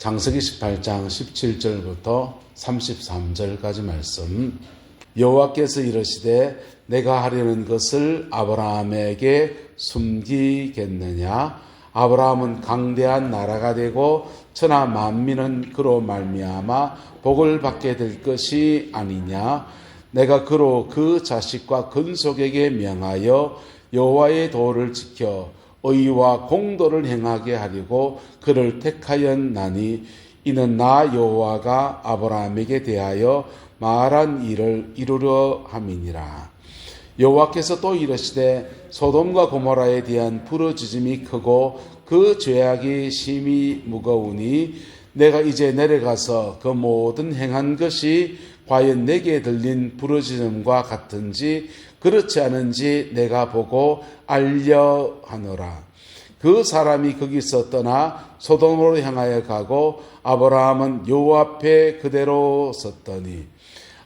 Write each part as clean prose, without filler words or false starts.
창세기 18장 17절부터 33절까지 말씀. 여호와께서 이르시되 내가 하려는 것을 아브라함에게 숨기겠느냐? 아브라함은 강대한 나라가 되고 천하 만민은 그로 말미암아 복을 받게 될 것이 아니냐? 내가 그로 그 자식과 근속에게 명하여 여호와의 도를 지켜 의와 공도를 행하게 하려고 그를 택하였나니 이는 나 여호와가 아브라함에게 대하여 말한 일을 이루려 함이니라. 여호와께서 또 이르시되 소돔과 고모라에 대한 부르짖음이 크고 그 죄악이 심히 무거우니 내가 이제 내려가서 그 모든 행한 것이 과연 내게 들린 부르짖음과 같은지 그렇지 않은지 내가 보고 알려 하노라. 그 사람이 거기서 떠나 소돔으로 향하여 가고 아브라함은 여호와 앞에 그대로 섰더니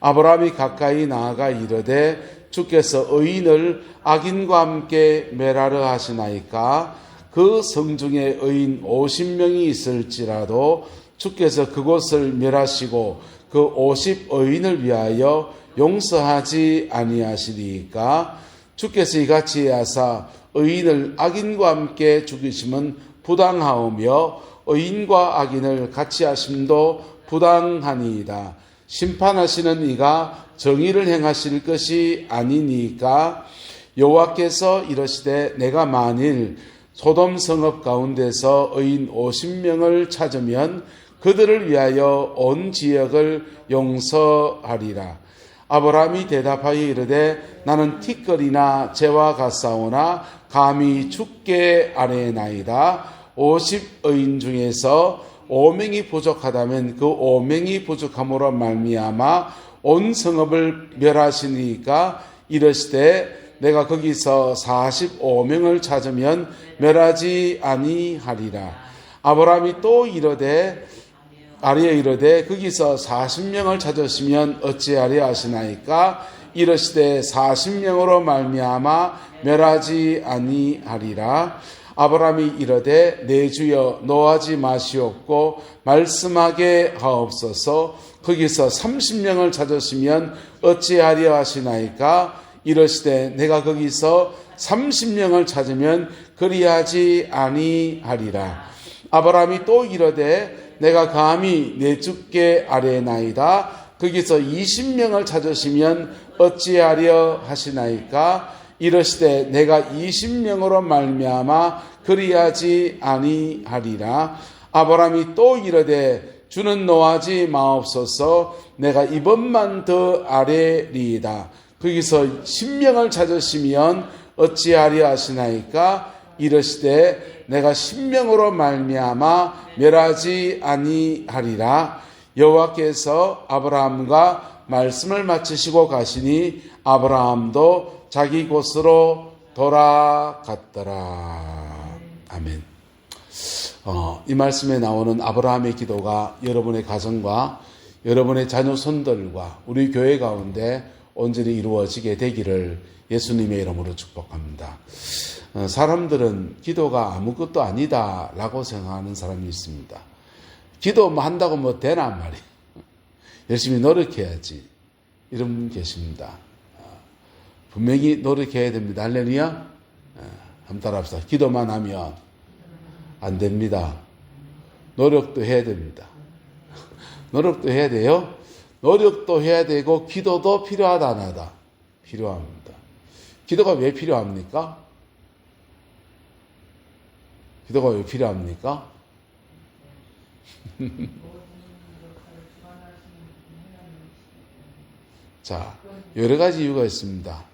아브라함이 가까이 나아가 이르되 주께서 의인을 악인과 함께 멸하려 하시나이까? 그 성중에 의인 50명이 있을지라도 주께서 그곳을 멸하시고 그 50의인을 위하여 용서하지 아니하시리이까? 주께서 이같이 하사 의인을 악인과 함께 죽이심은 부당하오며 의인과 악인을 같이 하심도 부당하니이다. 심판하시는 이가 정의를 행하실 것이 아니니까? 여호와께서 이르시되 내가 만일 소돔 성읍 가운데서 의인 50명을 찾으면 그들을 위하여 온 지역을 용서하리라. 아브라함이 대답하여 이르되 나는 티끌이나 재와 같사오나 감히 주께 아뢰나이다. 50의인 중에서 5명이 부족하다면 그 5명이 부족함으로 말미암아 온 성읍을 멸하시니까 이르시되 내가 거기서 45명을 찾으면 멸하지 아니하리라. 아브라함이 또 이르되 거기서 40명을 찾으시면 어찌하리 하시나이까? 이르시되 40명으로 말미암아 멸하지 아니하리라. 아브라함이 이르되 내 주여 노하지 마시옵고 말씀하게 하옵소서. 거기서 30명을 찾으시면 어찌하리 하시나이까? 이르시되 내가 거기서 30명을 찾으면 그리하지 아니하리라. 아브라함이 또 이르되 내가 감히 내 주께 아뢰나이다. 거기서 20명을 찾으시면 어찌하려 하시나이까? 이르시되 내가 20명으로 말미암아 그리하지 아니하리라. 아브라함이 또 이르되 주는 노하지 마옵소서. 내가 이번만 더 아뢰리이다. 거기서 10명을 찾으시면 어찌하려 하시나이까? 이르시되 내가 10명으로 말미암아 멸하지 아니하리라. 여호와께서 아브라함과 말씀을 마치시고 가시니 아브라함도 자기 곳으로 돌아갔더라. 아멘. 이 말씀에 나오는 아브라함의 기도가 여러분의 가정과 여러분의 자녀손들과 우리 교회 가운데 온전히 이루어지게 되기를 예수님의 이름으로 축복합니다. 사람들은 기도가 아무것도 아니다 라고 생각하는 사람이 있습니다. 기도 한다고 뭐 되나 말이에요. 열심히 노력해야지. 이런 분 계십니다. 분명히 노력해야 됩니다. 할렐루야. 한번 따라합시다. 기도만 하면 안 됩니다. 노력도 해야 됩니다. 노력도 해야 돼요. 노력도 해야 되고 기도도 필요하다 안 하다. 필요합니다. 기도가 왜 필요합니까? 기도가 왜 필요합니까? 자, 여러 가지 이유가 있습니다.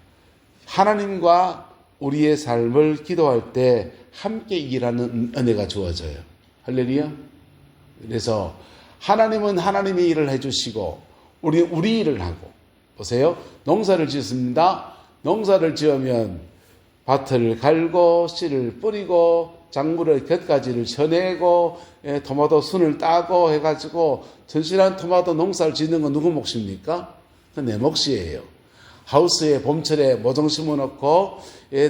하나님과 우리의 삶을 기도할 때 함께 일하는 은혜가 주어져요. 할렐루야. 그래서 하나님은 하나님의 일을 해주시고 우리 일을 하고. 보세요. 농사를 짓습니다. 농사를 지으면 밭을 갈고 씨를 뿌리고 작물의 곁가지를 쳐내고 토마토 순을 따고 해가지고 전실한 토마토 농사를 짓는 건 누구 몫입니까? 내 몫이에요. 하우스에 봄철에 모종 심어놓고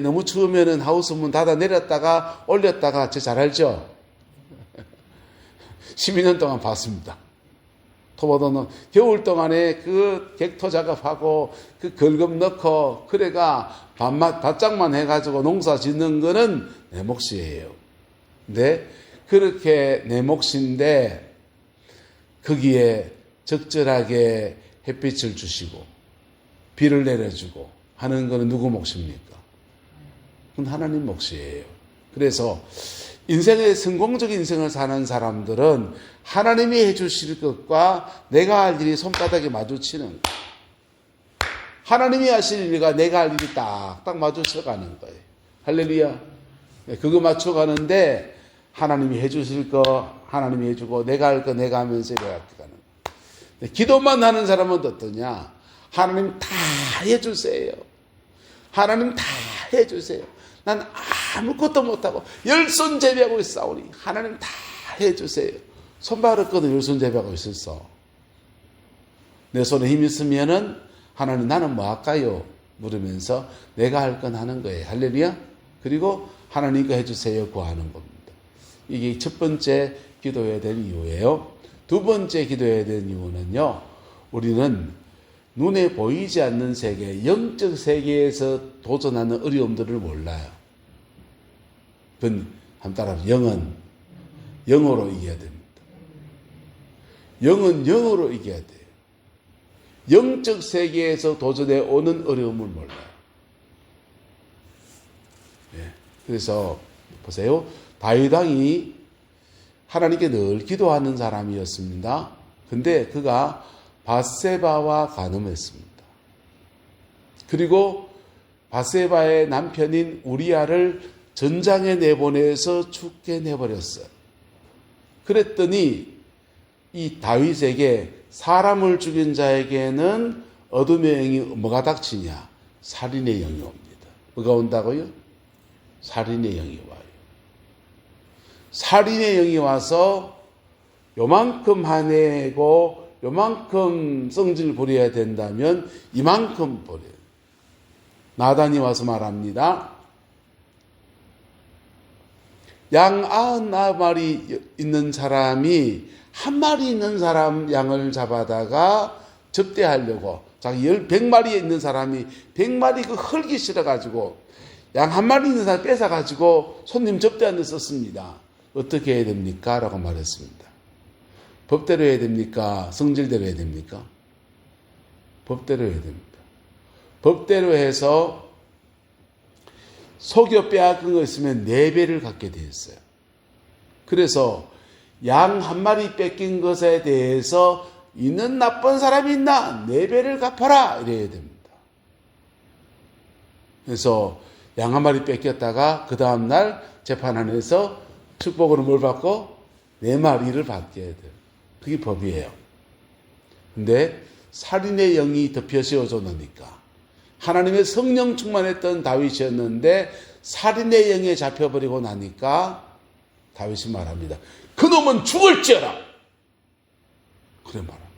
너무 추우면은 하우스 문 닫아 내렸다가 올렸다가 저 잘 알죠? 12년 동안 봤습니다. 토마토는 겨울 동안에 그 객토 작업하고 그 걸금 넣고 그래가 밭장만 해가지고 농사 짓는 거는 내 몫이에요. 근데 그렇게 내 몫인데 거기에 적절하게 햇빛을 주시고 비를 내려주고 하는 거는 누구 몫입니까? 그건 하나님 몫이에요. 그래서 인생의 성공적인 인생을 사는 사람들은 하나님이 해주실 것과 내가 할 일이 손바닥에 마주치는, 하나님이 하실 일과 내가 할 일이 딱딱 마주쳐가는 거예요. 할렐루야. 그거 맞춰가는데 하나님이 해주실 거 하나님이 해주고 내가 할 거 내가 하면서 이렇게 가는 거예요. 기도만 하는 사람은 어떠냐? 하나님 다 해주세요. 하나님 다 해주세요. 난 아무것도 못하고 열손 제비하고 있사오니 하나님 다 해주세요. 손발을거든 열손 제비하고 있었어. 내 손에 힘이 있으면은 하나님 나는 뭐 할까요? 물으면서 내가 할 건 하는 거예요. 할렐루야. 그리고 하나님께 해주세요 구하는 겁니다. 이게 첫 번째 기도해야 될 이유예요. 두 번째 기도해야 될 이유는요, 우리는 눈에 보이지 않는 세계, 영적 세계에서 도전하는 어려움들을 몰라요. 그건 한번 따라서 영은 영어로 이겨야 됩니다. 영은 영어로 이겨야 돼요. 영적 세계에서 도전해 오는 어려움을 몰라요. 그래서 보세요. 다윗 왕이 하나님께 늘 기도하는 사람이었습니다. 근데 그가 밧세바와 간음했습니다. 그리고 밧세바의 남편인 우리아를 전장에 내보내서 죽게 내버렸어요. 그랬더니 이 다윗에게 사람을 죽인 자에게는 어둠의 영이 뭐가 닥치냐? 살인의 영이 옵니다. 뭐가 온다고요? 살인의 영이 와요. 살인의 영이 와서 요만큼 화내고 요만큼 성질 부려야 된다면 이만큼 부려요. 나단이 와서 말합니다. 양 99마리 있는 사람이 한 마리 있는 사람 양을 잡아다가 접대하려고 자기 100마리에 있는 사람이 100마리 그 헐기 싫어가지고 양 한 마리 있는 사람 뺏어가지고 손님 접대하는 데 썼습니다. 어떻게 해야 됩니까? 라고 말했습니다. 법대로 해야 됩니까? 성질대로 해야 됩니까? 법대로 해야 됩니다. 법대로 해서 속여 빼앗긴 거 있으면 4배를 갖게 되었어요. 그래서 양 한 마리 뺏긴 것에 대해서 있는 나쁜 사람이 있나? 4배를 갚아라! 이래야 됩니다. 그래서 양 한 마리 뺏겼다가 그 다음날 재판원에서 축복으로 뭘 받고? 4마리를 받게 돼요. 그게 법이에요. 근데 살인의 영이 덮여 씌워져 놓으니까 하나님의 성령 충만했던 다윗이었는데 살인의 영에 잡혀버리고 나니까 다윗이 말합니다. 그놈은 죽을지어라. 그래 말합니다.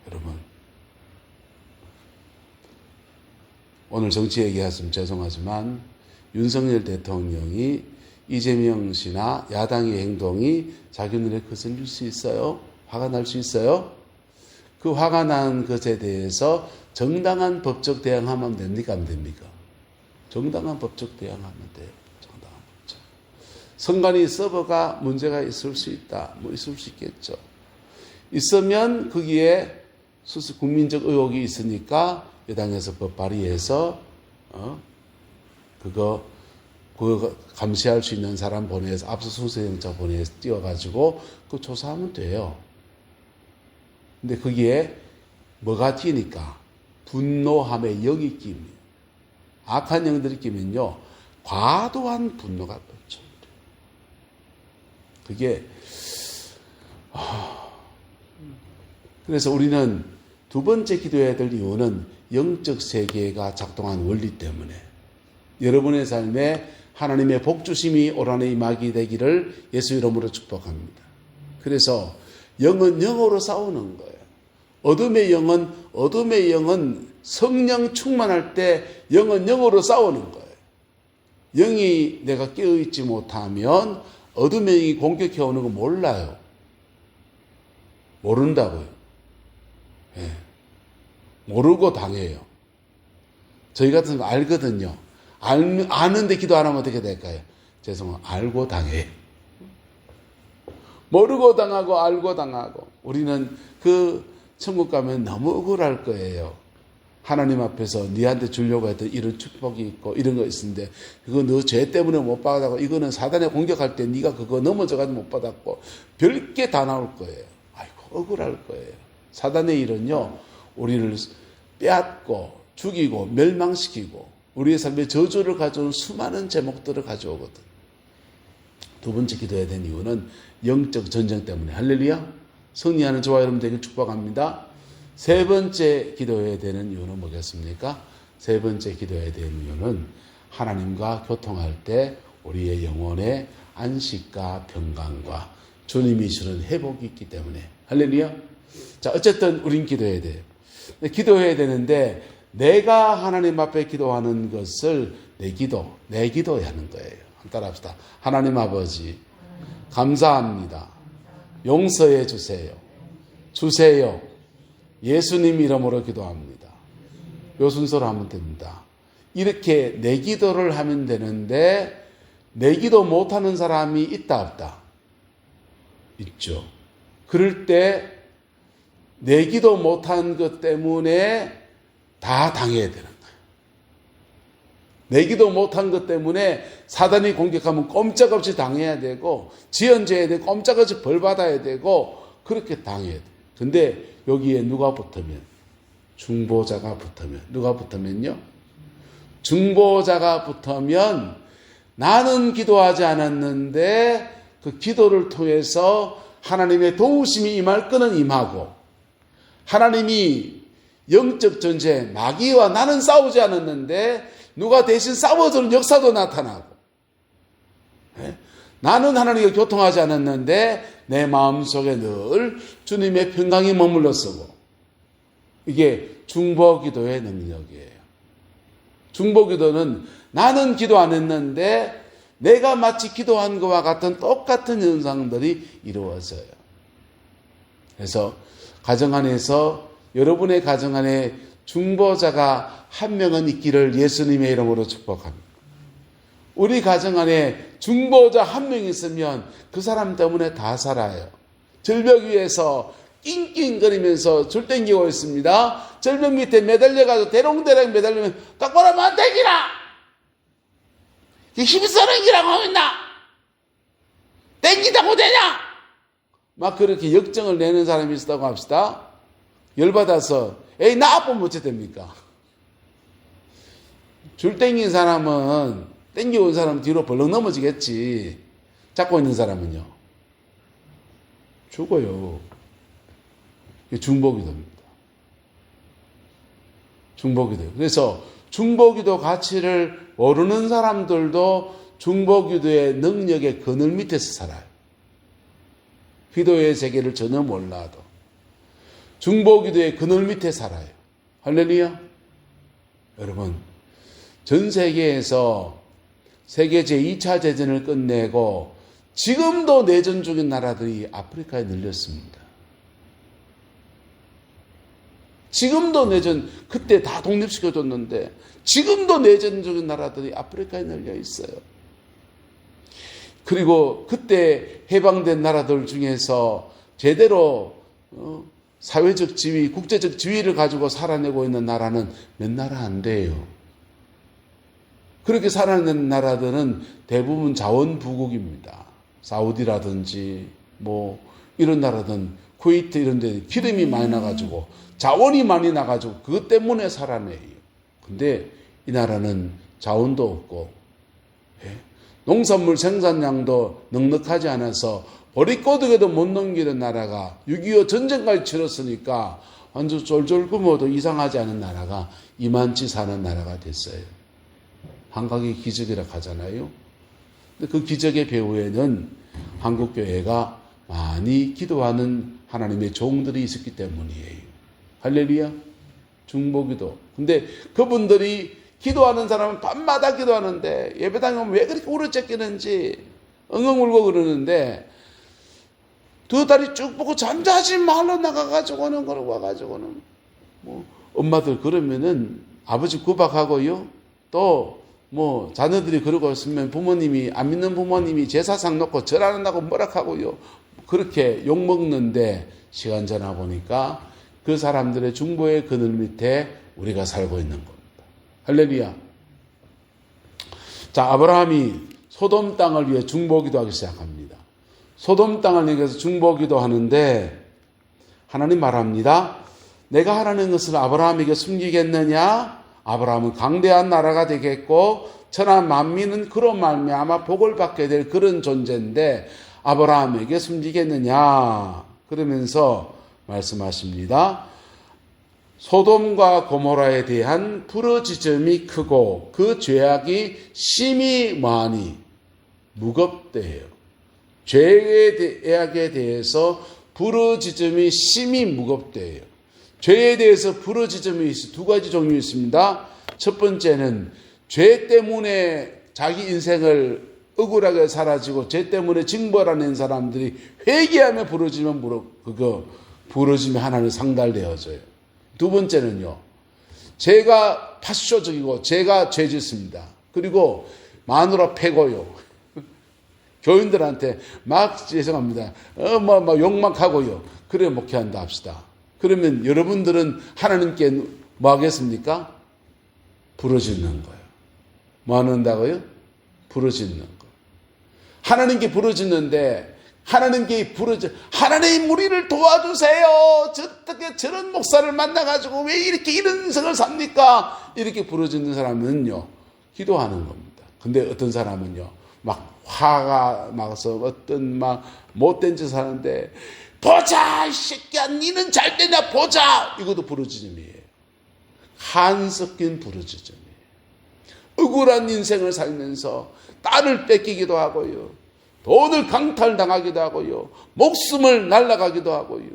여러분, 오늘 정치 얘기했으면 죄송하지만 윤석열 대통령이 이재명 씨나 야당의 행동이 자기 눈에 거슬릴 수 있어요? 화가 날 수 있어요? 그 화가 난 것에 대해서 정당한 법적 대응하면 됩니까? 안 됩니까? 정당한 법적 대응하면 돼요. 정당한 법적. 선관위 서버가 문제가 있을 수 있다. 뭐 있을 수 있겠죠. 있으면 거기에 국민적 의혹이 있으니까 여당에서 법 발의해서 그거 감시할 수 있는 사람 보내서 압수수색영장 보내서 띄워가지고 그 조사하면 돼요. 근데 거기에 뭐가 튀니까 분노함의 영이 끼면 악한 영들이 끼면요 과도한 분노가 뻗죠. 그게 그래서 우리는 두 번째 기도해야 될 이유는 영적 세계가 작동하는 원리 때문에 여러분의 삶에 하나님의 복주심이 올 한해 임하게 되기를 예수 이름으로 축복합니다. 그래서 영은 영으로 싸우는 거예요. 어둠의 영은 성령 충만할 때 영은 영으로 싸우는 거예요. 영이 내가 깨어있지 못하면 어둠이 공격해 오는 거 몰라요. 모른다고요. 예. 모르고 당해요. 저희 같은 거 알거든요. 아는데 기도 안 하면 어떻게 될까요? 죄송해요. 알고 당해요. 모르고 당하고 알고 당하고. 우리는 그 천국 가면 너무 억울할 거예요. 하나님 앞에서 네한테 주려고 했던 이런 축복이 있고 이런 거 있는데 그거 너 죄 때문에 못 받았고 이거는 사단에 공격할 때 네가 그거 넘어져가지고 못 받았고 별게 다 나올 거예요. 아이고 억울할 거예요. 사단의 일은요 우리를 빼앗고 죽이고 멸망시키고 우리의 삶에 저주를 가져온 수많은 제목들을 가져오거든. 두 번째 기도해야 되는 이유는 영적 전쟁 때문에. 할렐루야. 승리하는 저와 여러분 되길 축복합니다. 세 번째 기도해야 되는 이유는 뭐겠습니까? 세 번째 기도해야 되는 이유는 하나님과 교통할 때 우리의 영혼의 안식과 평강과 주님이 주는 회복이 있기 때문에. 할렐루야. 자, 어쨌든 우린 기도해야 돼요. 기도해야 되는데 내가 하나님 앞에 기도하는 것을 내 기도해야 하는 거예요. 따라합시다. 하나님 아버지 감사합니다. 용서해 주세요. 예수님 이름으로 기도합니다. 요 순서로 하면 됩니다. 이렇게 내 기도를 하면 되는데 내 기도 못하는 사람이 있다 없다? 있죠. 그럴 때 내 기도 못한 것 때문에 다 당해야 되는 거예요. 내 기도 못한 것 때문에 사단이 공격하면 꼼짝없이 당해야 되고 지연져야 되고 꼼짝없이 벌받아야 되고 그렇게 당해야 돼요. 근데 여기에 누가 붙으면? 중보자가 붙으면. 누가 붙으면요? 중보자가 붙으면 나는 기도하지 않았는데 그 기도를 통해서 하나님의 도우심이 임할 거는 임하고 하나님이 영적 전쟁, 마귀와 나는 싸우지 않았는데 누가 대신 싸워주는 역사도 나타나고 나는 하나님과 교통하지 않았는데 내 마음속에 늘 주님의 평강이 머물러 쓰고 이게 중보기도의 능력이에요. 중보기도는 나는 기도 안 했는데 내가 마치 기도한 것과 같은 똑같은 현상들이 이루어져요. 그래서 가정 안에서 여러분의 가정 안에 중보자가 한 명은 있기를 예수님의 이름으로 축복합니다. 우리 가정 안에 중보자 한 명 있으면 그 사람 때문에 다 살아요. 절벽 위에서 낑낑거리면서 줄 땡기고 있습니다. 절벽 밑에 매달려가지고 대롱대롱 매달리면 똑바로 하면 안 되기라! 힘이 쓰는 기라고 하면나! 땡기다고 되냐! 막 그렇게 역정을 내는 사람이 있었다고 합시다. 열받아서 에이 나 아프면 어째 됩니까? 줄 땡긴 사람은 땡겨온 사람은 뒤로 벌렁 넘어지겠지. 잡고 있는 사람은요 죽어요. 이게 중보기도입니다. 중보기도. 그래서 중보기도 가치를 모르는 사람들도 중보기도의 능력의 그늘 밑에서 살아요. 기도의 세계를 전혀 몰라도 중보기도의 그늘 밑에 살아요. 할렐루야. 여러분 전 세계에서 세계 제2차 대전을 끝내고 지금도 내전 중인 나라들이 아프리카에 늘렸습니다. 지금도 내전, 그때 다 독립시켜줬는데 지금도 내전 중인 나라들이 아프리카에 늘려 있어요. 그리고 그때 해방된 나라들 중에서 제대로 사회적 지위, 국제적 지위를 가지고 살아내고 있는 나라는 몇 나라 안 돼요. 그렇게 살아내는 나라들은 대부분 자원부국입니다. 사우디라든지 뭐 이런 나라든 쿠웨이트 이런 데 기름이 많이 나가지고 자원이 많이 나가지고 그것 때문에 살아내요. 근데 이 나라는 자원도 없고 농산물 생산량도 넉넉하지 않아서 보릿고개도 못 넘기는 나라가 6.25 전쟁까지 치렀으니까 완전 쫄쫄 굶어도 이상하지 않은 나라가 이만치 사는 나라가 됐어요. 한강의 기적이라 하잖아요. 근데 그 기적의 배후에는 한국교회가 많이 기도하는 하나님의 종들이 있었기 때문이에요. 할렐루야. 중보기도. 근데 그분들이 기도하는 사람은 밤마다 기도하는데 예배당에 오면 왜 그렇게 울어째끼는지 엉엉 울고 그러는데 두 다리 쭉 뻗고 잠자지 말로 나가가지고는 그러고 와가지고는 뭐 엄마들 그러면은 아버지 구박하고요. 또 뭐 자녀들이 그러고 있으면 부모님이 안 믿는 부모님이 제사상 놓고 절하는다고 뭐라 하고요. 그렇게 욕먹는데 시간 지나 보니까 그 사람들의 중보의 그늘 밑에 우리가 살고 있는 겁니다. 할렐루야. 자, 아브라함이 소돔 땅을 위해 중보기도하기 시작합니다. 소돔 땅을 위해서 중보기도 하는데 하나님 말합니다. 내가 하라는 것을 아브라함에게 숨기겠느냐? 아브라함은 강대한 나라가 되겠고 천하 만민은 그로 말미암아 복을 받게 될 그런 존재인데 아브라함에게 숨기겠느냐? 그러면서 말씀하십니다. 소돔과 고모라에 대한 부르짖음이 크고 그 죄악이 심히 많이 무겁대요. 죄악에 대해서 부르짖음이 심히 무겁대요. 죄에 대해서 부르짖음이 두 가지 종류 있습니다. 첫 번째는 죄 때문에 자기 인생을 억울하게 사라지고 죄 때문에 징벌하는 사람들이 회개하며 부르짖으면 부르짖으면 하나님 상달되어져요. 두 번째는요. 죄가 파쇼적이고 죄가 죄짓습니다. 그리고 마누라 패고요. 교인들한테 막 죄송합니다. 막 욕막 하고요. 그래 목회한다 합시다. 그러면 여러분들은 하나님께 뭐 하겠습니까? 부르짖는 거예요. 뭐 한다고요? 부르짖는 거. 하나님께 부르짖는데 하나님께 하나님 우리를 도와주세요. 어떻게 저런 목사를 만나가지고 왜 이렇게 이런 인생을 삽니까? 이렇게 부르짖는 사람은요 기도하는 겁니다. 근데 어떤 사람은요 막 화가 나서 어떤 막 못된 짓을 하는데 보자 이 새끼야 니는 잘 되냐 보자 이것도 부르짖음이에요. 한 섞인 부르짖음이에요. 억울한 인생을 살면서 딸을 뺏기기도 하고요. 돈을 강탈당하기도 하고요. 목숨을 날아가기도 하고요.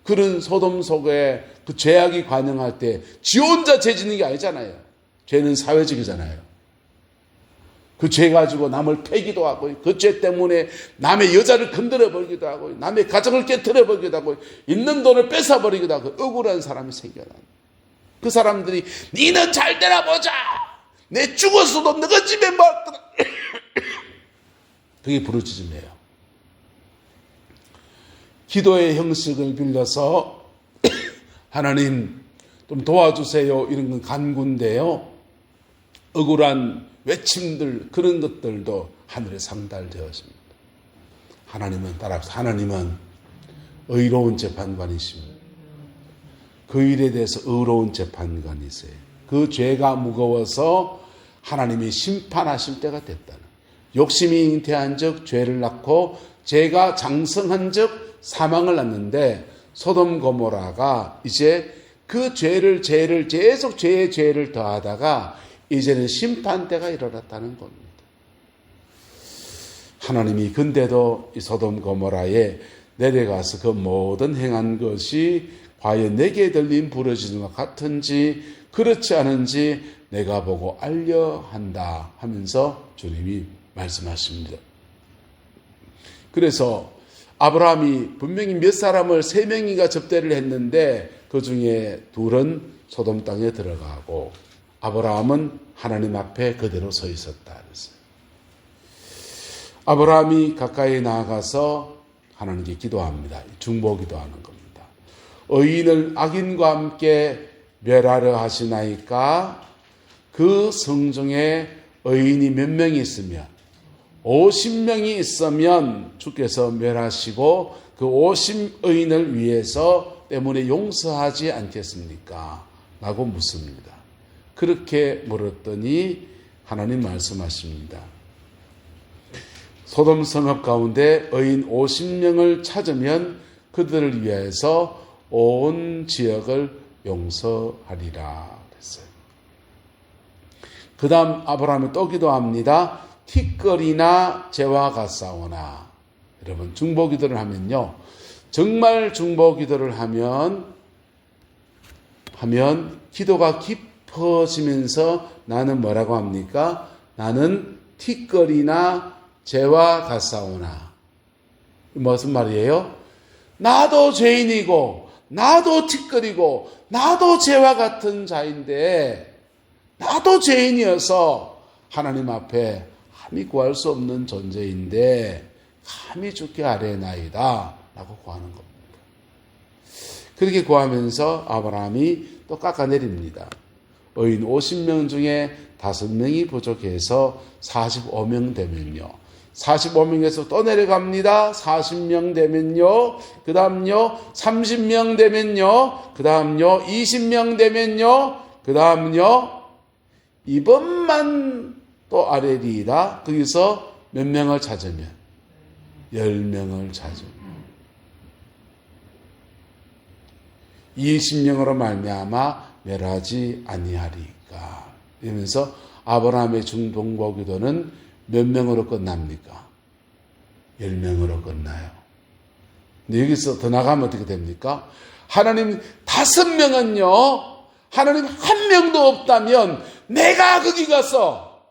그런 소돔 속에 그 죄악이 관영할 때 지 혼자 죄 짓는 게 아니잖아요. 죄는 사회적이잖아요. 그 죄 가지고 남을 패기도 하고 그 죄 때문에 남의 여자를 건드려버리기도 하고 남의 가정을 깨뜨려버리기도 하고 있는 돈을 뺏어버리기도 하고 억울한 사람이 생겨나. 그 사람들이 니는 잘 되나 보자. 내 죽었어도 너가 집에 말더라. 그게 부르짖음이에요. 기도의 형식을 빌려서 하나님 좀 도와주세요 이런 건 간구인데요. 억울한 외침들 그런 것들도 하늘에 상달되었습니다. 하나님은 따라서 하나님은 의로운 재판관이십니다. 그 일에 대해서 의로운 재판관이세요. 그 죄가 무거워서 하나님이 심판하실 때가 됐다는 욕심이 잉태한 적 죄를 낳고 죄가 장성한 적 사망을 낳는데 소돔 고모라가 이제 그 죄를 계속 죄에 죄를 더하다가 이제는 심판 때가 일어났다는 겁니다. 하나님이 근데도 이 소돔 고모라에 내려가서 그 모든 행한 것이 과연 내게 들린 부르짖음과 같은지 그렇지 않은지 내가 보고 알려 한다 하면서 주님이 말씀하십니다. 그래서 아브라함이 분명히 몇 사람을 3명이가 접대를 했는데 그 중에 둘은 소돔 땅에 들어가고 아브라함은 하나님 앞에 그대로 서 있었다 그랬어요. 아브라함이 가까이 나아가서 하나님께 기도합니다. 중보 기도하는 겁니다. 의인을 악인과 함께 멸하려 하시나이까 그 성중에 의인이 몇 명이 있으면 50명이 있으면 주께서 멸하시고 그 50의인을 위해서 때문에 용서하지 않겠습니까? 라고 묻습니다. 그렇게 물었더니 하나님 말씀하십니다. 소돔 성읍 가운데 의인 50명을 찾으면 그들을 위해서 온 지역을 용서하리라 그랬어요. 그 다음 아브라함이 또 기도합니다. 티끌이나 재와 같사오나. 여러분 중보기도를 하면요. 정말 중보기도를 하면 기도가 깊어지면서 나는 뭐라고 합니까? 나는 티끌이나 죄와 같사오나. 무슨 말이에요? 나도 죄인이고 나도 티끌이고 나도 죄와 같은 자인데 나도 죄인이어서 하나님 앞에 감히 구할 수 없는 존재인데 감히 죽게 아뢰나이다 라고 구하는 겁니다. 그렇게 구하면서 아브라함이 또 깎아내립니다. 의인 50명 중에 5명이 부족해서 45명 되면요. 45명에서 또 내려갑니다. 40명 되면요. 그 다음요. 30명 되면요. 그 다음요. 20명 되면요. 그 다음요. 이번만 또 아뢰리이다. 거기서 몇 명을 찾으면? 10명을 찾으면. 20명으로 말미암아 멸하지 아니하리까. 이러면서 아브라함의 중동고 기도는 몇 명으로 끝납니까? 10명으로 끝나요. 근데 여기서 더 나가면 어떻게 됩니까? 하나님 5명은요. 하나님 1명도 없다면 내가 거기 가서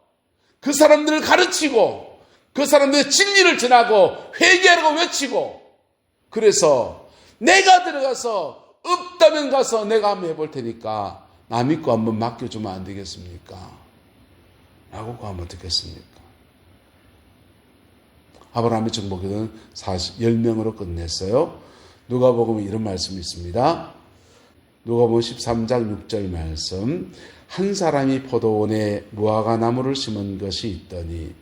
그 사람들을 가르치고 그 사람들의 진리를 전하고 회개하라고 외치고 그래서 내가 들어가서 없다면 가서 내가 한번 해볼 테니까 나 믿고 한번 맡겨주면 안 되겠습니까? 라고 하면 어떻겠습니까? 아브라함의 중보기도는 10명으로 끝냈어요. 누가복음에 이런 말씀이 있습니다. 누가복음 13장 6절 말씀. 한 사람이 포도원에 무화과 나무를 심은 것이 있더니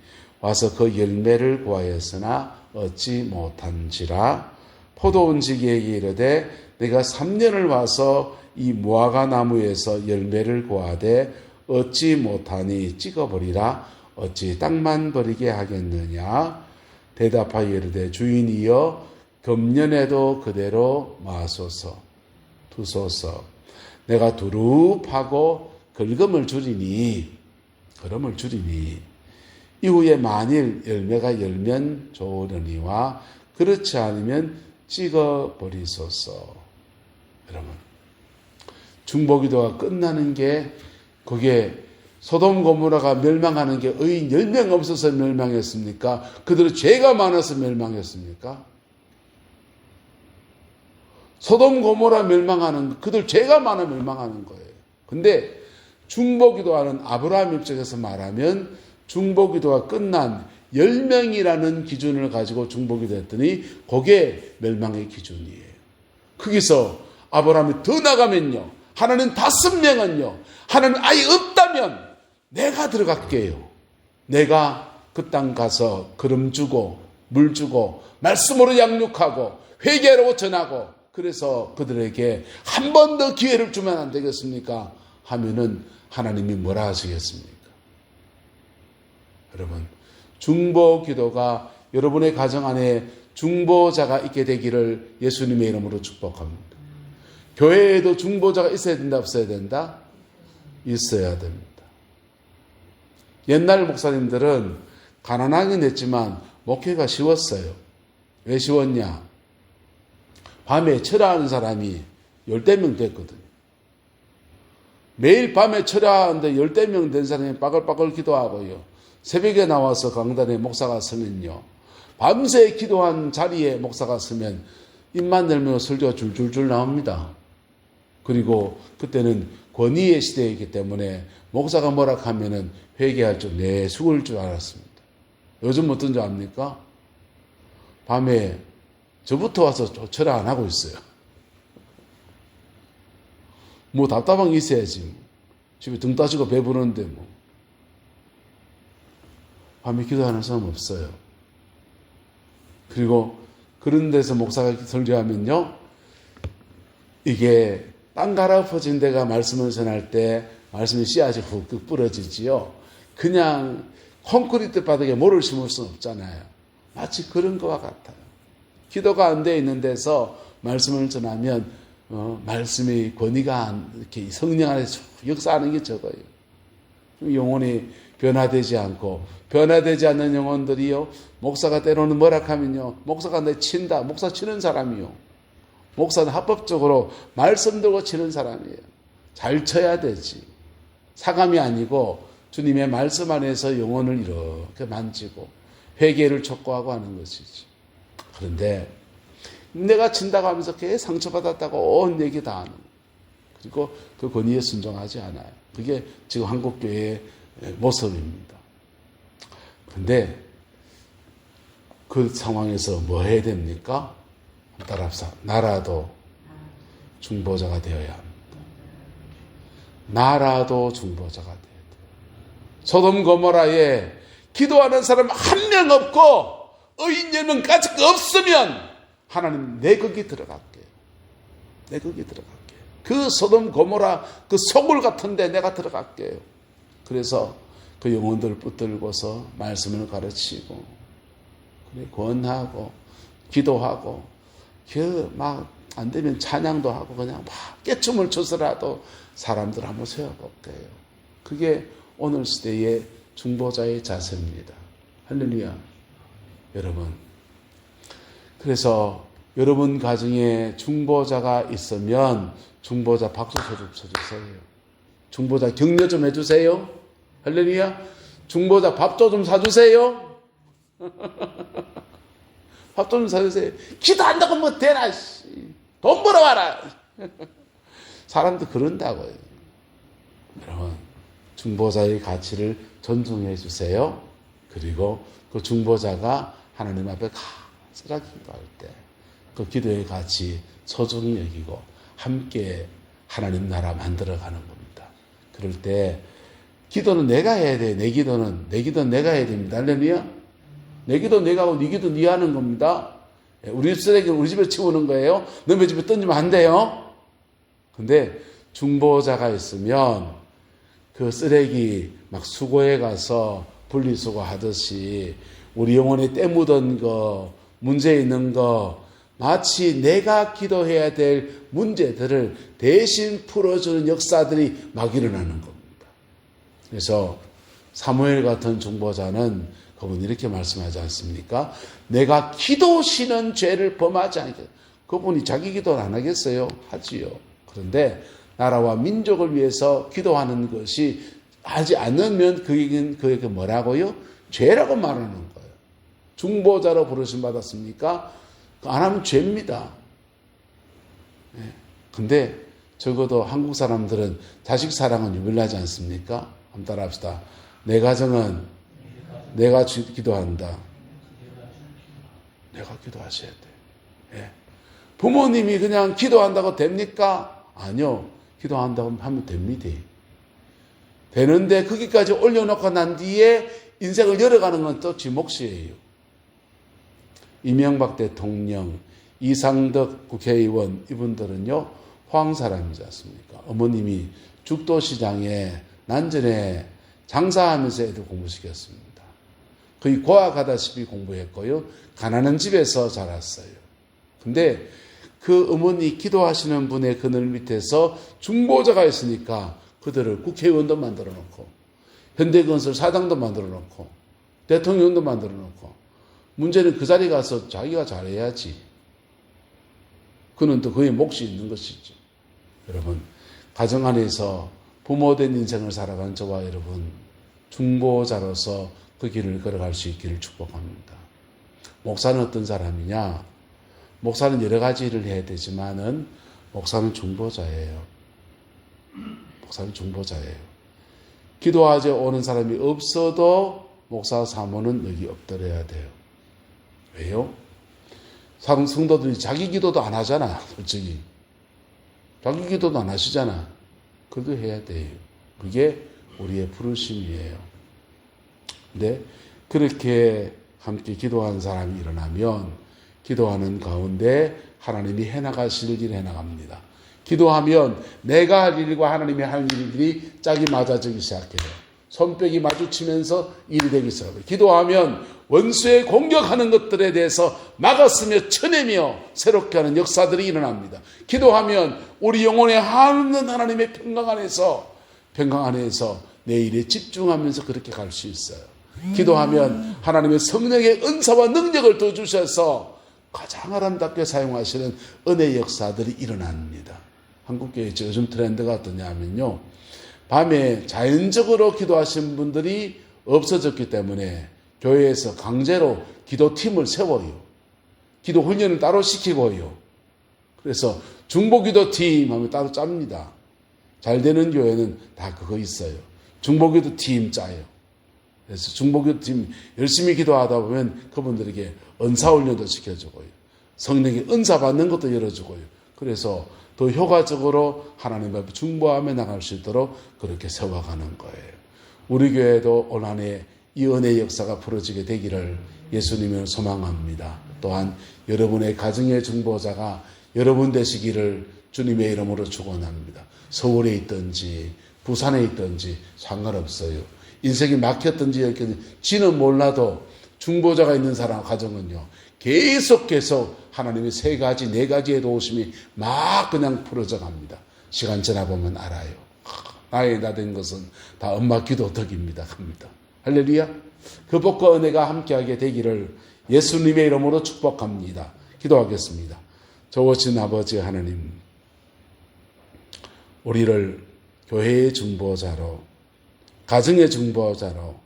와서 그 열매를 구하였으나 얻지 못한지라. 포도원 지기에게 이르되 내가 3년을 와서 이 무화과 나무에서 열매를 구하되 얻지 못하니 찍어버리라. 어찌 땅만 버리게 하겠느냐. 대답하여 이르되 주인이여 금년에도 그대로 마소서 두소서. 내가 두루 파고 걸음을 줄이니 이후에 만일 열매가 열면 좋으려니와 그렇지 않으면 찍어버리소서. 여러분, 중보기도가 끝나는 게 그게 소돔 고모라가 멸망하는 게 의인 10명 없어서 멸망했습니까? 그들의 죄가 많아서 멸망했습니까? 소돔 고모라 멸망하는 그들 죄가 많아 멸망하는 거예요. 근데 중보기도하는 아브라함 입장에서 말하면 중보기도가 끝난 10명이라는 기준을 가지고 중보기도 했더니 그게 멸망의 기준이에요. 거기서 아브라함이 더 나가면요. 하나님 5명은요. 하나님 아예 없다면 내가 들어갈게요. 내가 그 땅 가서 기름 주고 물 주고 말씀으로 양육하고 회개하라고 전하고 그래서 그들에게 한 번 더 기회를 주면 안 되겠습니까? 하면은 하나님이 뭐라 하시겠습니까? 여러분, 중보 기도가 여러분의 가정 안에 중보자가 있게 되기를 예수님의 이름으로 축복합니다. 교회에도 중보자가 있어야 된다, 없어야 된다? 있어야 됩니다. 옛날 목사님들은 가난하긴 했지만 목회가 쉬웠어요. 왜 쉬웠냐? 밤에 철야하는 사람이 10명 됐거든요. 매일 밤에 철야하는데 10명 된 사람이 빠글빠글 기도하고요. 새벽에 나와서 강단에 목사가 서면요. 밤새 기도한 자리에 목사가 서면 입만 열면 설교가 줄줄줄 나옵니다. 그리고 그때는 권위의 시대이기 때문에 목사가 뭐라 하면은 회개할 줄, 숙을 줄 알았습니다. 요즘 어떤 줄 압니까? 밤에 저부터 와서 철야 안 하고 있어요. 뭐 답답한 게 있어야지. 집에 등 따지고 배부른데 뭐. 밤에 기도하는 사람 없어요. 그리고 그런 데서 목사가 설교하면요. 이게 땅 갈아엎어진 데가 말씀을 전할 때 말씀이 씨앗이 훅 부러지지요. 그냥 콘크리트 바닥에 모를 심을 수는 없잖아요. 마치 그런 거와 같아요. 기도가 안 돼 있는 데서 말씀을 전하면 말씀의 권위가 이렇게 성령 안에서 역사하는 게 적어요. 영혼이 변화되지 않고 변화되지 않는 영혼들이요. 목사가 때로는 뭐라 하면요. 목사가 내 친다. 목사 치는 사람이요. 목사는 합법적으로 말씀 들고 치는 사람이에요. 잘 쳐야 되지. 사감이 아니고 주님의 말씀 안에서 영혼을 이렇게 만지고 회개를 촉구하고 하는 것이지. 그런데 내가 진다고 하면서 걔 상처받았다고 온 얘기 다 하는 거예요. 그리고 그 권위에 순종하지 않아요. 그게 지금 한국교회의 모습입니다. 그런데 그 상황에서 뭐 해야 됩니까? 따라합시다. 나라도 중보자가 되어야 합니다. 나라도 중보자가 되어야 돼요. 소돔 고모라에 기도하는 사람 한 명 없고 의인 10명까지 없으면 하나님 내 거기 들어갈게요. 내 거기 들어갈게요. 그 소돔 고모라 그 소굴 같은데 내가 들어갈게요. 그래서 그 영혼들을 붙들고서 말씀을 가르치고 그래 권하고 기도하고 그 막 안 되면 찬양도 하고 그냥 막 깨춤을 춰서라도 사람들 한번 세워볼게요. 그게 오늘 시대의 중보자의 자세입니다. 할렐루야. 여러분, 그래서 여러분 가정에 중보자가 있으면 중보자 박수 좀 쳐주세요. 중보자 격려 좀 해주세요. 할렐루야. 중보자 밥도 좀 사주세요. 밥 좀 사주세요. 기도한다고 뭐 되나, 돈 벌어와라. 사람도 그런다고요. 여러분, 중보자의 가치를 존중해 주세요. 그리고 그 중보자가 하나님 앞에 간절하게 기도할 때 그 기도의 가치 소중히 여기고 함께 하나님 나라 만들어가는 겁니다. 그럴 때 기도는 내가 해야 돼요. 내 기도는 내가 해야 됩니다. 할렐루야. 내 기도 내가 하고 네 기도 네 하는 겁니다. 우리 집 쓰레기는 우리 집에 치우는 거예요. 너네 집에 던지면 안 돼요. 근데 중보자가 있으면 그 쓰레기 막 수거해 가서 분리수거 하듯이 우리 영혼에 때 묻은 거, 문제 있는 거, 마치 내가 기도해야 될 문제들을 대신 풀어주는 역사들이 막 일어나는 겁니다. 그래서 사무엘 같은 중보자는 그분이 이렇게 말씀하지 않습니까? 내가 기도시는 죄를 범하지 않게. 그분이 자기 기도를 안 하겠어요? 하지요. 그런데 나라와 민족을 위해서 기도하는 것이 하지 않으면 그에게 뭐라고요? 죄라고 말하는 거예요. 중보자로 부르심 받았습니까? 안 하면 죄입니다. 근데 적어도 한국 사람들은 자식 사랑은 유별나지 않습니까? 한번 따라합시다. 내 가정은 내가 기도한다. 내가 기도하셔야 돼. 예. 부모님이 그냥 기도한다고 됩니까? 아니요. 기도한다고 하면 됩니다. 되는데 거기까지 올려놓고 난 뒤에 인생을 열어가는 건 또 지 몫이에요. 이명박 대통령, 이상덕 국회의원 이분들은요. 포항 사람이지 않습니까? 어머님이 죽도시장에 난전에 장사하면서 애들 공부시켰습니다. 거의 고아가다시피 공부했고요. 가난한 집에서 자랐어요. 근데 그 어머니 기도하시는 분의 그늘 밑에서 중보자가 있으니까 그들을 국회의원도 만들어 놓고 현대건설 사장도 만들어 놓고 대통령도 만들어 놓고 문제는 그 자리에 가서 자기가 잘해야지. 그는 또 그의 몫이 있는 것이죠. 여러분, 가정 안에서 부모된 인생을 살아가는 저와 여러분, 중보자로서 그 길을 걸어갈 수 있기를 축복합니다. 목사는 어떤 사람이냐? 목사는 여러 가지 일을 해야 되지만은 목사는 중보자예요. 목사는 중보자예요. 기도하지 오는 사람이 없어도 목사 사모는 여기 엎드려야 돼요. 왜요? 성도들이 자기 기도도 안 하잖아, 솔직히. 자기 기도도 안 하시잖아. 그래도 해야 돼요. 그게 우리의 부르심이에요. 근데 그렇게 함께 기도하는 사람이 일어나면 기도하는 가운데 하나님이 해나가실 일을 해나갑니다. 기도하면 내가 할 일과 하나님이 할 일들이 짝이 맞아지기 시작해요. 손뼉이 마주치면서 일이 되기 시작해요. 기도하면 원수의 공격하는 것들에 대해서 막았으며 쳐내며 새롭게 하는 역사들이 일어납니다. 기도하면 우리 영혼에 하는 하나님의 평강 안에서 내 일에 집중하면서 그렇게 갈 수 있어요. 기도하면 하나님의 성령의 은사와 능력을 더 주셔서 가장 아름답게 사용하시는 은혜의 역사들이 일어납니다. 한국교회 요즘 트렌드가 어떠냐면요. 밤에 자연적으로 기도하시는 분들이 없어졌기 때문에 교회에서 강제로 기도팀을 세워요. 기도 훈련을 따로 시키고요. 그래서 중보기도팀 하면 따로 짭니다. 잘 되는 교회는 다 그거 있어요. 중보기도팀 짜요. 그래서 중보기도팀 열심히 기도하다 보면 그분들에게 은사훈련도 시켜주고요. 성령의 은사 받는 것도 열어주고요. 그래서 더 효과적으로 하나님 앞에 중보하며 나갈 수 있도록 그렇게 세워가는 거예요. 우리 교회도 올 한 해 이 은혜의 역사가 풀어지게 되기를 예수님을 소망합니다. 또한 여러분의 가정의 중보자가 여러분 되시기를 주님의 이름으로 축원합니다. 서울에 있든지 부산에 있든지 상관없어요. 인생이 막혔든지 이렇게 지는 몰라도 중보자가 있는 사람 가정은요, 계속 하나님의 3가지 4가지의 도우심이 막 그냥 풀어져 갑니다. 시간 지나보면 알아요. 나의 나 된 것은 다 엄마 기도 덕입니다. 합니다. 할렐루야. 그 복과 은혜가 함께하게 되기를 예수님의 이름으로 축복합니다. 기도하겠습니다. 좋으신 아버지 하나님, 우리를 교회의 중보자로, 가정의 중보자로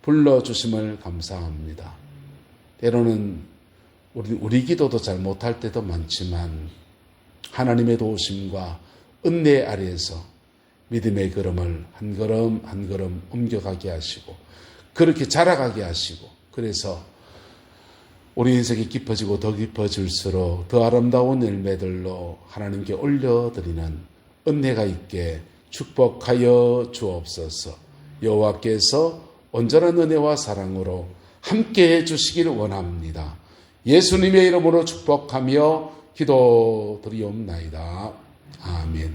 불러주심을 감사합니다. 때로는 우리 기도도 잘 못할 때도 많지만 하나님의 도우심과 은혜 아래에서 믿음의 걸음을 한 걸음 한 걸음 옮겨가게 하시고 그렇게 자라가게 하시고, 그래서 우리 인생이 깊어지고 더 깊어질수록 더 아름다운 열매들로 하나님께 올려드리는 은혜가 있게 축복하여 주옵소서. 여호와께서 온전한 은혜와 사랑으로 함께해 주시기를 원합니다. 예수님의 이름으로 축복하며 기도드리옵나이다. 아멘.